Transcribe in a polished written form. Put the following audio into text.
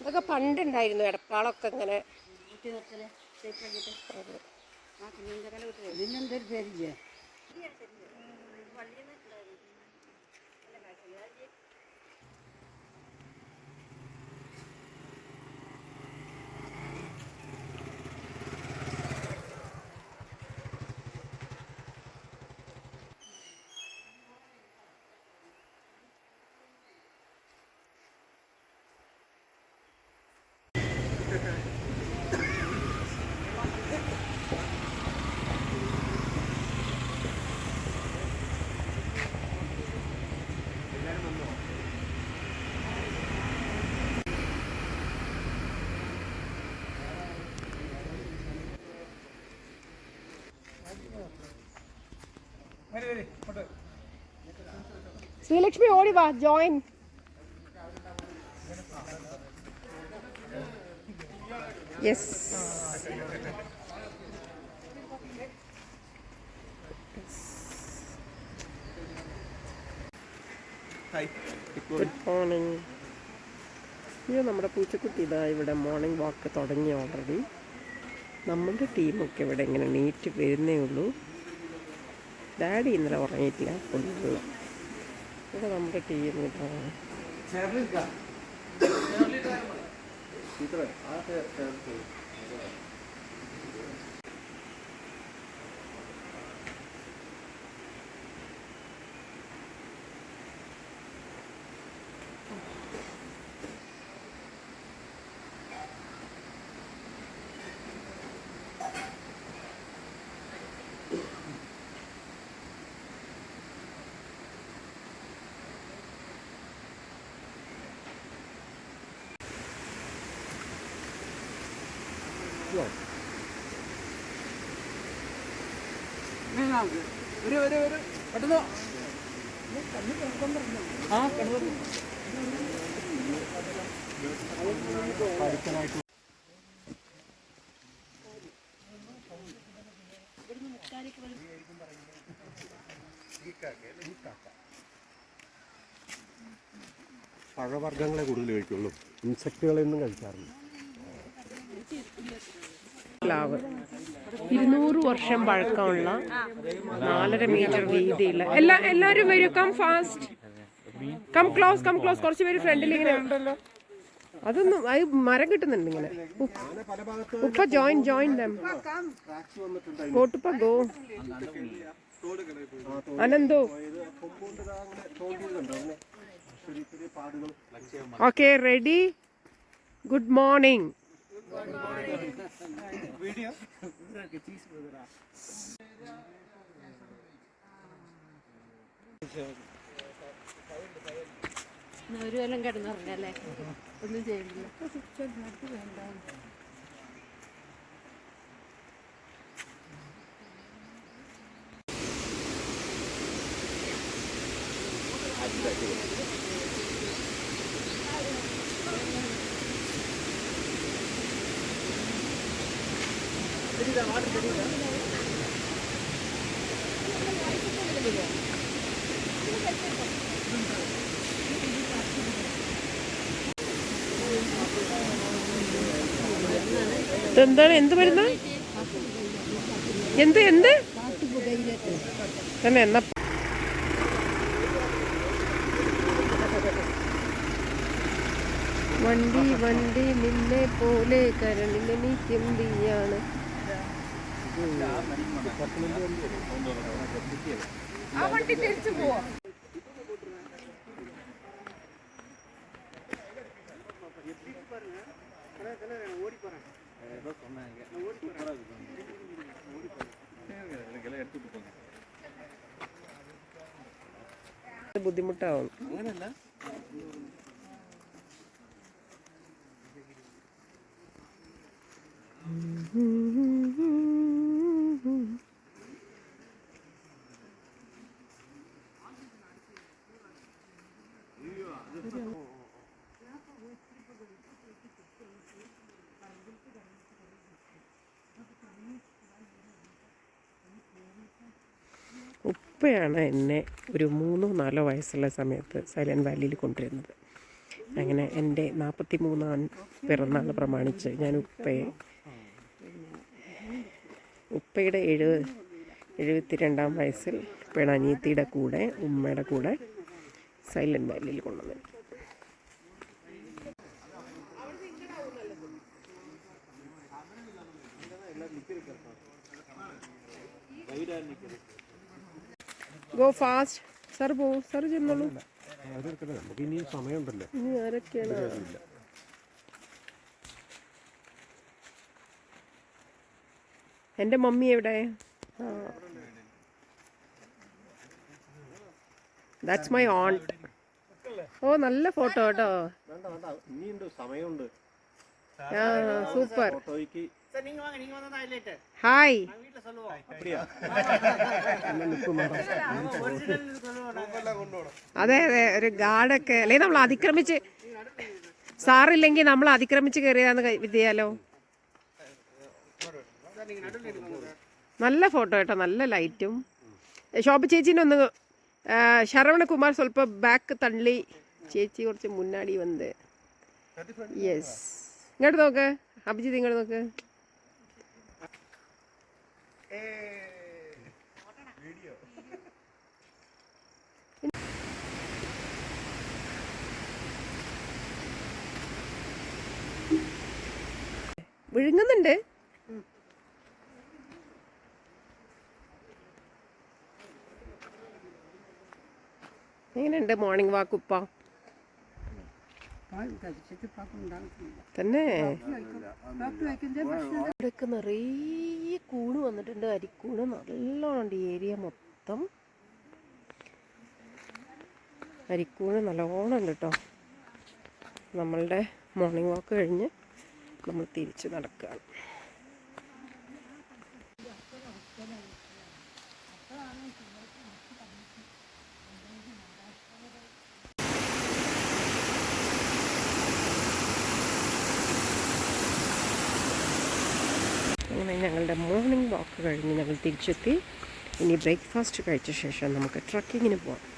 അതൊക്കെ പണ്ടുണ്ടായിരുന്നു, എടപ്പാളൊക്കെ ഇങ്ങനെ. ശ്രീലക്ഷ്മി ഓടി വാ, ജോയിൻ. യെസ്. Good morning. ഇത് നമ്മുടെ പൂച്ചക്കുട്ടി ഇതാ ഇവിടെ മോർണിംഗ് വാക്ക് തുടങ്ങി ഓൾറെഡി. നമ്മളുടെ ടീമൊക്കെ ഇവിടെ ഇങ്ങനെ നീറ്റ് വരുന്നേ ഉള്ളൂ. ഡാഡി ഇന്നലെ ഉറങ്ങിയിട്ടില്ല, ഫുള്ള്. ഇവിടെ നമ്മുടെ ടീം ഇതാണ്. പഴവർഗ്ഗങ്ങളെ കൂടുതൽ കഴിക്കുള്ളൂ, ഇൻസെക്റ്റുകളെയൊന്നും കഴിക്കാറില്ല. പ്ലാവ് 200 വർഷം പഴക്കമുള്ള 4.5 മീറ്റർ വീതിയുള്ള. എല്ലാവരും വരും. Come fast, come close, come close. കുറച്ച് പേര് ഫ്രണ്ടിൽ ഇങ്ങനെ ഉണ്ടല്ലോ. അതൊന്നും അത് മരം കിട്ടുന്നുണ്ട് ഇങ്ങനെ. ഉപ്പ ജോയിൻ ദം. ഗോട്ടുപ്പ ഗോ. അനന്തോ. Okay, ready. Good morning. ഒരു കൊല്ലം കിടന്നുറങ്ങല്ലേ, ഒന്നും ചെയ്യുന്നില്ല. എന്താണ്, എന്ത് മരുന്ന്, എന്ത് എന്ത് തന്നെ എന്നാ. വണ്ടി വണ്ടി നിന്നെ പോലെ കരളിലെനിക്കെന്തിയാണ്. ആ വണ്ടി തിരിച്ചു പോവാ. ബുദ്ധിമുട്ടാവും. ഉപ്പയാണ് എന്നെ ഒരു 3-4 വയസ്സുള്ള സമയത്ത് സൈലൻറ്റ് വാലിയിൽ കൊണ്ടുവരുന്നത്. അങ്ങനെ എൻ്റെ 43-ാം പിറന്നാൾ പ്രമാണിച്ച് ഞാൻ ഉപ്പയുടെ 72-ാം വയസ്സിൽ പിണനീത്തിയുടെ കൂടെ ഉമ്മയുടെ കൂടെ സൈലൻറ്റ് വാലിയിൽ കൊണ്ടുവന്നു. Go fast. സാർ പോവും, സാർ ചെന്നോളൂ. നമുക്ക് ഇനി സമയമുണ്ടല്ലോ. ഇനി ആരൊക്കെയാണ്? എൻ്റെ മമ്മി എവിടെ? ദാറ്റ്സ് മൈ ഓണ്ട്. ഓ നല്ല ഫോട്ടോ കേട്ടോ. ഇനിയുണ്ട്, സമയമുണ്ട്. സൂപ്പർ. ഫോട്ടോയ്ക്ക് ഹായ്. അതെ അതെ, ഒരു ഗാർഡൊക്കെ അല്ലേ നമ്മൾ അതിക്രമിച്ച്, സാറില്ലെങ്കിൽ നമ്മൾ അതിക്രമിച്ച് കയറിയതാന്ന് വിദ്യാലോ. നല്ല ഫോട്ടോ കേട്ടോ, നല്ല ലൈറ്റും. ശോഭ ചേച്ചീനെ ഒന്ന് ശരവണകുമാർ സ്വല്പ ബാക്ക് തള്ളി, ചേച്ചി കുറച്ച് മുന്നാടി വന്ന്. യെസ്, ഇങ്ങോട്ട് നോക്ക് അഭിജിത്ത്, ഇങ്ങോട്ട് നോക്ക്. വിഴുങ്ങുന്നുണ്ട്. എങ്ങനെയുണ്ട് മോർണിംഗ് വാക്ക് ഉപ്പ? തന്നെ ഇവിടെയൊക്കെ നിറയെ കൂണ് വന്നിട്ടുണ്ട്. അരിക്കൂണ് നല്ലോണം ഉണ്ട്. ഈ ഏരിയ മൊത്തം അരിക്കൂണ് നല്ലോണം ഉണ്ട് കേട്ടോ. നമ്മളുടെ മോർണിംഗ് വാക്ക് കഴിഞ്ഞ് നമ്മൾ തിരിച്ച് നടക്കുകയാണ്. അങ്ങനെ ഞങ്ങളുടെ മോർണിംഗ് വാക്ക് കഴിഞ്ഞ് ഞങ്ങൾ തിരിച്ചെത്തി. ഇനി ബ്രേക്ക്ഫാസ്റ്റ് കഴിച്ച ശേഷം നമുക്ക് ട്രക്കിങ്ങിന് പോകാം.